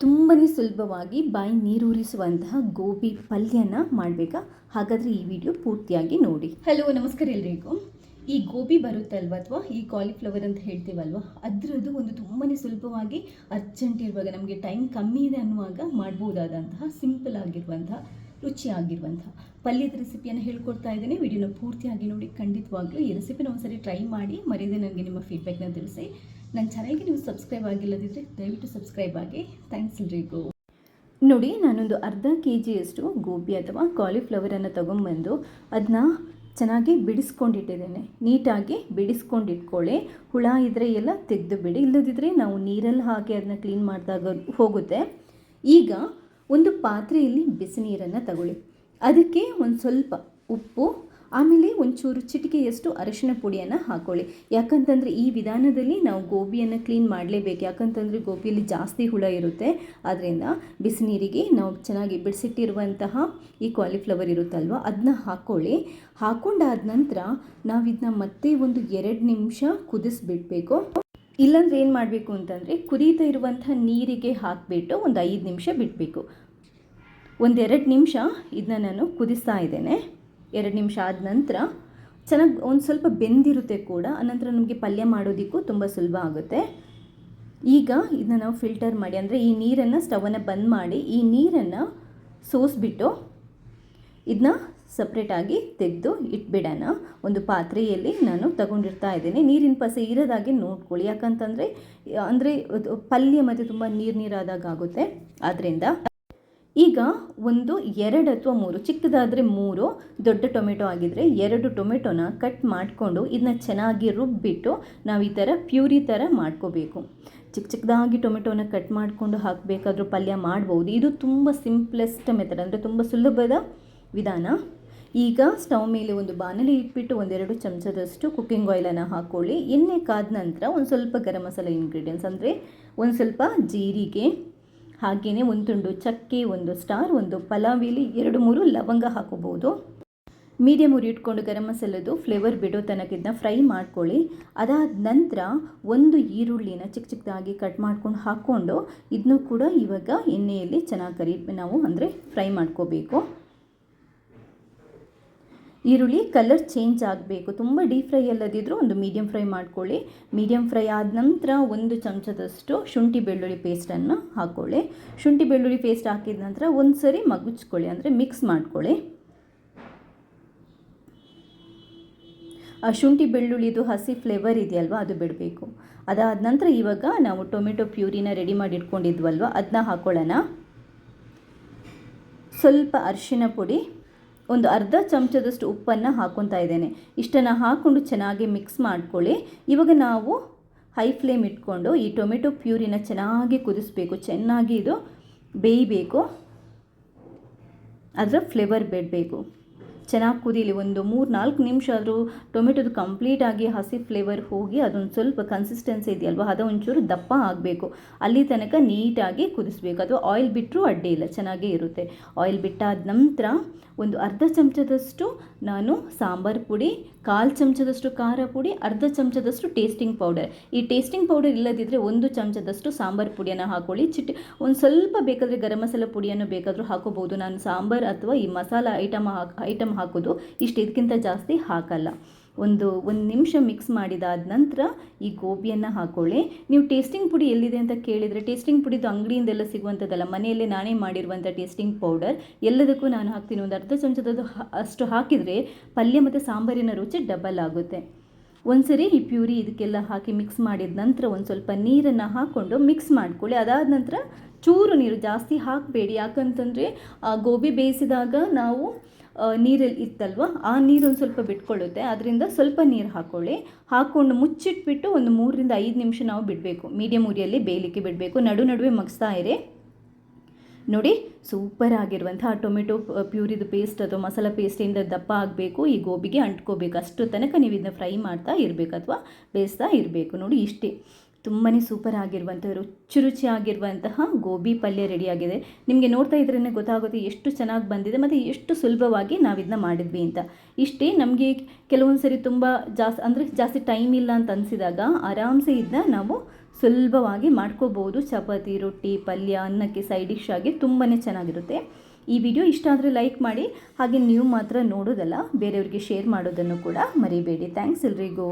ತುಂಬಾ ಸುಲಭವಾಗಿ ಬಾಯಿ ನೀರೂರಿಸುವಂತಹ ಗೋಬಿ ಪಲ್ಯನ ಮಾಡಬೇಕಾ? ಹಾಗಾದರೆ ಈ ವಿಡಿಯೋ ಪೂರ್ತಿಯಾಗಿ ನೋಡಿ. ಹಲೋ, ನಮಸ್ಕಾರ ಎಲ್ರಿಗೂ. ಈ ಗೋಬಿ ಬರುತ್ತಲ್ವ ಅಥವಾ ಈ ಕಾಲಿಫ್ಲವರ್ ಅಂತ ಹೇಳ್ತೀವಲ್ವ, ಅದರದ್ದು ಒಂದು ತುಂಬಾ ಸುಲಭವಾಗಿ ಅರ್ಜೆಂಟ್ ಇರುವಾಗ, ನಮಗೆ ಟೈಮ್ ಕಮ್ಮಿ ಇದೆ ಅನ್ನುವಾಗ ಮಾಡ್ಬೋದಾದಂತಹ ಸಿಂಪಲ್ ಆಗಿರುವಂತಹ ರುಚಿಯಾಗಿರುವಂತಹ ಪಲ್ಯದ ರೆಸಿಪಿಯನ್ನು ಹೇಳ್ಕೊಡ್ತಾ ಇದ್ದೇನೆ. ವಿಡಿಯೋನ ಪೂರ್ತಿಯಾಗಿ ನೋಡಿ. ಖಂಡಿತವಾಗ್ಲೂ ಈ ರೆಸಿಪಿನ ಒಂದ್ಸರಿ ಟ್ರೈ ಮಾಡಿ, ಮರೆಯದೆ ನನಗೆ ನಿಮ್ಮ ಫೀಡ್ಬ್ಯಾಕ್ನ ತಿಳಿಸಿ. ನನ್ನ ಚಾನಲ್ಗೆ ನೀವು ಸಬ್ಸ್ಕ್ರೈಬ್ ಆಗಿಲ್ಲದಿದ್ದರೆ ದಯವಿಟ್ಟು ಸಬ್ಸ್ಕ್ರೈಬ್ ಆಗಿ. ಥ್ಯಾಂಕ್ಸ್ ಎಲ್ರಿಗೂ. ನೋಡಿ, ನಾನೊಂದು ಅರ್ಧ kg ಗೋಬಿ ಅಥವಾ ಕಾಲಿಫ್ಲವರನ್ನು ತೊಗೊಂಬಂದು ಅದನ್ನ ಚೆನ್ನಾಗಿ ಬಿಡಿಸ್ಕೊಂಡಿಟ್ಟಿದ್ದೇನೆ. ನೀಟಾಗಿ ಬಿಡಿಸ್ಕೊಂಡಿಟ್ಕೊಳ್ಳಿ. ಹುಳ ಇದ್ದರೆ ಎಲ್ಲ ತೆಗೆದು ಬಿಡಿ, ಇಲ್ಲದಿದ್ದರೆ ನಾವು ನೀರಲ್ಲಿ ಹಾಕಿ ಅದನ್ನ ಕ್ಲೀನ್ ಮಾಡಿದಾಗ ಹೋಗುತ್ತೆ. ಈಗ ಒಂದು ಪಾತ್ರೆಯಲ್ಲಿ ಬಿಸಿ ನೀರನ್ನು ತಗೊಳ್ಳಿ. ಅದಕ್ಕೆ ಒಂದು ಸ್ವಲ್ಪ ಉಪ್ಪು, ಆಮೇಲೆ ಒಂಚೂರು ಚಿಟಿಕೆಯಷ್ಟು ಅರಿಶಿನ ಪುಡಿಯನ್ನು ಹಾಕ್ಕೊಳ್ಳಿ. ಯಾಕಂತಂದರೆ ಈ ವಿಧಾನದಲ್ಲಿ ನಾವು ಗೋಬಿಯನ್ನು ಕ್ಲೀನ್ ಮಾಡಲೇಬೇಕು. ಯಾಕಂತಂದರೆ ಗೋಬಿಯಲ್ಲಿ ಜಾಸ್ತಿ ಹುಳ ಇರುತ್ತೆ. ಆದ್ದರಿಂದ ಬಿಸಿ ನೀರಿಗೆ ನಾವು ಚೆನ್ನಾಗಿ ಬಿಡಿಸಿಟ್ಟಿರುವಂತಹ ಈ ಕಾಲಿಫ್ಲವರ್ ಇರುತ್ತಲ್ವ, ಅದನ್ನ ಹಾಕ್ಕೊಳ್ಳಿ. ಹಾಕ್ಕೊಂಡಾದ ನಂತರ ನಾವು ಇದನ್ನ ಮತ್ತೆ ಒಂದು 2 ನಿಮಿಷ ಕುದಿಸ್ಬಿಡಬೇಕು. ಇಲ್ಲಾಂದರೆ ಏನು ಮಾಡಬೇಕು ಅಂತಂದರೆ, ಕುದೀತಾ ಇರುವಂಥ ನೀರಿಗೆ ಹಾಕಿಬಿಟ್ಟು ಒಂದು 5 ನಿಮಿಷ ಬಿಡಬೇಕು. 1-2 ನಿಮಿಷ ಇದನ್ನ ನಾನು ಕುದಿಸ್ತಾ ಇದ್ದೇನೆ. 2 ನಿಮಿಷ ಆದ ನಂತರ ಚೆನ್ನಾಗಿ ಒಂದು ಸ್ವಲ್ಪ ಬೆಂದಿರುತ್ತೆ ಕೂಡ. ಅನಂತರ ನಮಗೆ ಪಲ್ಯ ಮಾಡೋದಕ್ಕೂ ತುಂಬ ಸುಲಭ ಆಗುತ್ತೆ. ಈಗ ಇದನ್ನ ನಾವು ಫಿಲ್ಟರ್ ಮಾಡಿ, ಅಂದರೆ ಈ ನೀರನ್ನು ಸ್ಟವನ್ನು ಬಂದ್ ಮಾಡಿ ಈ ನೀರನ್ನು ಸೋಸಿಬಿಟ್ಟು ಇದನ್ನ ಸಪ್ರೇಟಾಗಿ ತೆಗೆದು ಇಟ್ಬಿಡೋಣ. ಒಂದು ಪಾತ್ರೆಯಲ್ಲಿ ನಾನು ತಗೊಂಡಿರ್ತಾ ಇದ್ದೇನೆ. ನೀರಿನ ಪಸೆ ಇರೋದಾಗೆ ನೋಡ್ಕೊಳ್ಳಿ. ಯಾಕಂತಂದರೆ ಪಲ್ಯ ಮತ್ತು ತುಂಬ ನೀರಾದಾಗ ಆಗುತ್ತೆ. ಆದ್ದರಿಂದ ಈಗ ಒಂದು 2 ಅಥವಾ 3, ಚಿಕ್ಕದಾದರೆ 3, ದೊಡ್ಡ ಟೊಮೆಟೊ ಆಗಿದ್ದರೆ 2 ಟೊಮೆಟೊನ ಕಟ್ ಮಾಡಿಕೊಂಡು ಇದನ್ನ ಚೆನ್ನಾಗಿ ರುಬ್ಬಿಟ್ಟು ನಾವು ಈ ಥರ ಪ್ಯೂರಿ ಥರ ಮಾಡ್ಕೋಬೇಕು. ಚಿಕ್ಕದಾಗಿ ಟೊಮೆಟೊನ ಕಟ್ ಮಾಡಿಕೊಂಡು ಹಾಕಬೇಕಾದ್ರೂ ಪಲ್ಯ ಮಾಡ್ಬೋದು. ಇದು ತುಂಬ ಸಿಂಪ್ಲೆಸ್ಟ್ ಮೆಥಡ್, ಅಂದರೆ ತುಂಬ ಸುಲಭದ ವಿಧಾನ. ಈಗ ಸ್ಟವ್ ಮೇಲೆ ಒಂದು ಬಾಣಲೆ ಇಟ್ಬಿಟ್ಟು 1-2 ಚಮಚದಷ್ಟು ಕುಕ್ಕಿಂಗ್ ಆಯಿಲನ್ನು ಹಾಕ್ಕೊಳ್ಳಿ. ಎಣ್ಣೆ ಕಾದ ನಂತರ ಒಂದು ಸ್ವಲ್ಪ ಗರಂ ಮಸಾಲೆ ಇಂಗ್ರೀಡಿಯೆಂಟ್ಸ್, ಅಂದರೆ ಒಂದು ಸ್ವಲ್ಪ ಜೀರಿಗೆ, ಹಾಗೆಯೇ ಒಂದು ತುಂಡು ಚಕ್ಕೆ, 1 ಸ್ಟಾರ್, 1 ಪಲಾವ್ ಎಲೆ, 2-3 ಲವಂಗ ಹಾಕೋಬೋದು. ಮೀಡಿಯಮ್ ಉರಿ ಇಟ್ಕೊಂಡು ಗರಂ ಮಸಾಲೆದು ಫ್ಲೇವರ್ ಬಿಡೋ ತನಕ ಇದನ್ನ ಫ್ರೈ ಮಾಡ್ಕೊಳ್ಳಿ. ಅದಾದ ನಂತರ ಒಂದು ಈರುಳ್ಳಿನ ಚಿಕ್ಕದಾಗಿ ಕಟ್ ಮಾಡ್ಕೊಂಡು ಹಾಕ್ಕೊಂಡು ಇದನ್ನು ಕೂಡ ಇವಾಗ ಎಣ್ಣೆಯಲ್ಲಿ ಚೆನ್ನಾಗಿ ಅಂದರೆ ಫ್ರೈ ಮಾಡ್ಕೋಬೇಕು. ಈರುಳ್ಳಿ ಕಲರ್ ಚೇಂಜ್ ಆಗಬೇಕು, ತುಂಬ ಡೀಪ್ ಫ್ರೈ ಅಲ್ಲದಿದ್ದರೂ ಒಂದು ಮೀಡಿಯಮ್ ಫ್ರೈ ಮಾಡ್ಕೊಳ್ಳಿ. ಮೀಡಿಯಮ್ ಫ್ರೈ ಆದ ನಂತರ 1 ಚಮಚದಷ್ಟು ಶುಂಠಿ ಬೆಳ್ಳುಳ್ಳಿ ಪೇಸ್ಟನ್ನು ಹಾಕ್ಕೊಳ್ಳಿ. ಶುಂಠಿ ಬೆಳ್ಳುಳ್ಳಿ ಪೇಸ್ಟ್ ಹಾಕಿದ ನಂತರ ಒಂದು ಸರಿ ಮಗುಚ್ಕೊಳ್ಳಿ, ಅಂದರೆ ಮಿಕ್ಸ್ ಮಾಡ್ಕೊಳ್ಳಿ. ಆ ಶುಂಠಿ ಬೆಳ್ಳುಳ್ಳಿದು ಹಸಿ ಫ್ಲೇವರ್ ಇದೆಯಲ್ವ, ಅದು ಬಿಡಬೇಕು. ಅದಾದ ನಂತರ ಇವಾಗ ನಾವು ಟೊಮೆಟೊ ಪ್ಯೂರಿನ ರೆಡಿ ಮಾಡಿ ಇಟ್ಕೊಂಡಿದ್ವಲ್ವ, ಅದನ್ನ ಹಾಕ್ಕೊಳ್ಳೋಣ. ಸ್ವಲ್ಪ ಅರಿಶಿನ ಪುಡಿ, ಒಂದು ಅರ್ಧ ಚಮಚದಷ್ಟು ಉಪ್ಪನ್ನು ಹಾಕ್ಕೊತಾ ಇದ್ದೇನೆ. ಇಷ್ಟನ್ನು ಹಾಕ್ಕೊಂಡು ಚೆನ್ನಾಗಿ ಮಿಕ್ಸ್ ಮಾಡ್ಕೊಳ್ಳಿ. ಇವಾಗ ನಾವು ಹೈ ಫ್ಲೇಮ್ ಇಟ್ಕೊಂಡು ಈ ಟೊಮೆಟೊ ಪ್ಯೂರಿನ ಚೆನ್ನಾಗಿ ಕುದಿಸ್ಬೇಕು. ಚೆನ್ನಾಗಿ ಇದು ಬೇಯಬೇಕು, ಅದರ ಫ್ಲೇವರ್ ಬಿಡಬೇಕು. ಚೆನ್ನಾಗಿ ಕುದೀಲಿ. ಒಂದು 3-4 ನಿಮಿಷ ಆದರೂ ಟೊಮೆಟೊದು ಕಂಪ್ಲೀಟಾಗಿ ಹಸಿ ಫ್ಲೇವರ್ ಹೋಗಿ ಅದೊಂದು ಸ್ವಲ್ಪ ಕನ್ಸಿಸ್ಟೆನ್ಸಿ ಇದೆಯಲ್ವ, ಅದು ಒಂಚೂರು ದಪ್ಪ ಆಗಬೇಕು. ಅಲ್ಲಿ ತನಕ ನೀಟಾಗಿ ಕುದಿಸ್ಬೇಕು. ಅಥವಾ ಆಯಿಲ್ ಬಿಟ್ಟರೂ ಅಡ್ಡಿ ಇಲ್ಲ, ಚೆನ್ನಾಗೇ ಇರುತ್ತೆ. ಆಯಿಲ್ ಬಿಟ್ಟಾದ ನಂತರ ಒಂದು ಅರ್ಧ ಚಮಚದಷ್ಟು ನಾನು ಸಾಂಬಾರು ಪುಡಿ, 1/4 ಚಮಚದಷ್ಟು ಖಾರ ಪುಡಿ, ಅರ್ಧ ಚಮಚದಷ್ಟು ಟೇಸ್ಟಿಂಗ್ ಪೌಡರ್. ಈ ಟೇಸ್ಟಿಂಗ್ ಪೌಡರ್ ಇಲ್ಲದಿದ್ದರೆ 1 ಚಮಚದಷ್ಟು ಸಾಂಬಾರು ಪುಡಿಯನ್ನು ಹಾಕ್ಕೊಳ್ಳಿ. ಒಂದು ಸ್ವಲ್ಪ ಬೇಕಾದರೆ ಗರಂ ಮಸಾಲೆ ಪುಡಿಯನ್ನು ಬೇಕಾದರೂ ಹಾಕೋಬೋದು. ನಾನು ಸಾಂಬಾರು ಅಥವಾ ಈ ಮಸಾಲ ಐಟಮ್ ಹಾಕೋದು ಇಷ್ಟು, ಇದಕ್ಕಿಂತ ಜಾಸ್ತಿ ಹಾಕಲ್ಲ. ಒಂದು ನಿಮಿಷ ಮಿಕ್ಸ್ ಮಾಡಿದಾದ ನಂತರ ಈ ಗೋಬಿಯನ್ನು ಹಾಕ್ಕೊಳ್ಳಿ. ನೀವು ಟೇಸ್ಟಿಂಗ್ ಪುಡಿ ಎಲ್ಲಿದೆ ಅಂತ ಕೇಳಿದರೆ, ಟೇಸ್ಟಿಂಗ್ ಪುಡಿದು ಅಂಗಡಿಯಿಂದೆಲ್ಲ ಸಿಗುವಂಥದ್ದಲ್ಲ, ಮನೆಯಲ್ಲೇ ನಾನೇ ಮಾಡಿರುವಂಥ ಟೇಸ್ಟಿಂಗ್ ಪೌಡರ್ ಎಲ್ಲದಕ್ಕೂ ನಾನು ಹಾಕ್ತೀನಿ. ಒಂದು ಅರ್ಧ ಚಮಚದದು ಅಷ್ಟು ಹಾಕಿದರೆ ಪಲ್ಯ ಮತ್ತು ಸಾಂಬಾರಿನ ರುಚಿ ಡಬಲ್ ಆಗುತ್ತೆ. ಒಂದ್ಸರಿ ಈ ಪ್ಯೂರಿ ಇದಕ್ಕೆಲ್ಲ ಹಾಕಿ ಮಿಕ್ಸ್ ಮಾಡಿದ ನಂತರ ಒಂದು ಸ್ವಲ್ಪ ನೀರನ್ನು ಹಾಕ್ಕೊಂಡು ಮಿಕ್ಸ್ ಮಾಡ್ಕೊಳ್ಳಿ. ಅದಾದ ನಂತರ ಚೂರು ನೀರು, ಜಾಸ್ತಿ ಹಾಕಬೇಡಿ. ಯಾಕಂತಂದರೆ ಗೋಬಿ ಬೇಯಿಸಿದಾಗ ನಾವು ನೀರಲ್ಲಿ ಇತ್ತಲ್ವ, ಆ ನೀರು ಒಂದು ಸ್ವಲ್ಪ ಬಿಟ್ಕೊಳ್ಳುತ್ತೆ. ಅದರಿಂದ ಸ್ವಲ್ಪ ನೀರು ಹಾಕ್ಕೊಂಡು ಮುಚ್ಚಿಟ್ಬಿಟ್ಟು ಒಂದು 3-5 ನಿಮಿಷ ನಾವು ಬಿಡಬೇಕು. ಮೀಡಿಯಮ್ ಉರಿಯಲ್ಲಿ ಬೇಯಲಿಕ್ಕೆ ಬಿಡಬೇಕು. ನಡುವೆ ಮಗ್ಸ್ತಾ ಇರಿ. ನೋಡಿ, ಸೂಪರ್ ಆಗಿರುವಂತಹ ಟೊಮೆಟೊ ಪ್ಯೂರಿದು ಪೇಸ್ಟ್ ಅಥವಾ ಮಸಾಲ ಪೇಸ್ಟಿಂದ ದಪ್ಪ ಆಗಬೇಕು, ಈ ಗೋಬಿಗೆ ಅಂಟ್ಕೋಬೇಕು. ಅಷ್ಟು ತನಕ ನೀವು ಇದನ್ನ ಫ್ರೈ ಮಾಡ್ತಾ ಇರಬೇಕು ಅಥವಾ ಬೇಯಿಸ್ತಾ ಇರಬೇಕು. ನೋಡಿ, ಇಷ್ಟೇ. ತುಂಬಾ ಸೂಪರ್ ಆಗಿರುವಂಥ ರುಚಿಯಾಗಿರುವಂತಹ ಗೋಬಿ ಪಲ್ಯ ರೆಡಿಯಾಗಿದೆ. ನಿಮಗೆ ನೋಡ್ತಾ ಇದ್ರೇ ಗೊತ್ತಾಗುತ್ತೆ ಎಷ್ಟು ಚೆನ್ನಾಗಿ ಬಂದಿದೆ ಮತ್ತು ಎಷ್ಟು ಸುಲಭವಾಗಿ ನಾವು ಇದನ್ನ ಮಾಡಿದ್ವಿ ಅಂತ. ಇಷ್ಟೇ. ನಮಗೆ ಕೆಲವೊಂದು ಸರಿ ತುಂಬ ಜಾಸ್ತಿ ಟೈಮ್ ಇಲ್ಲ ಅಂತ ಅನಿಸಿದಾಗ ಆರಾಮ್ಸೆ ಇದನ್ನ ನಾವು ಸುಲಭವಾಗಿ ಮಾಡ್ಕೋಬೋದು. ಚಪಾತಿ, ರೊಟ್ಟಿ, ಪಲ್ಯ, ಅನ್ನಕ್ಕೆ ಸೈಡ್ ಡಿಶ್ ಆಗಿ ತುಂಬಾ ಚೆನ್ನಾಗಿರುತ್ತೆ. ಈ ವಿಡಿಯೋ ಇಷ್ಟ ಆದರೆ ಲೈಕ್ ಮಾಡಿ. ಹಾಗೆ ನೀವು ಮಾತ್ರ ನೋಡೋದಲ್ಲ, ಬೇರೆಯವ್ರಿಗೆ ಶೇರ್ ಮಾಡೋದನ್ನು ಕೂಡ ಮರಿಬೇಡಿ. ಥ್ಯಾಂಕ್ಸ್ ಎಲ್ರಿಗೂ.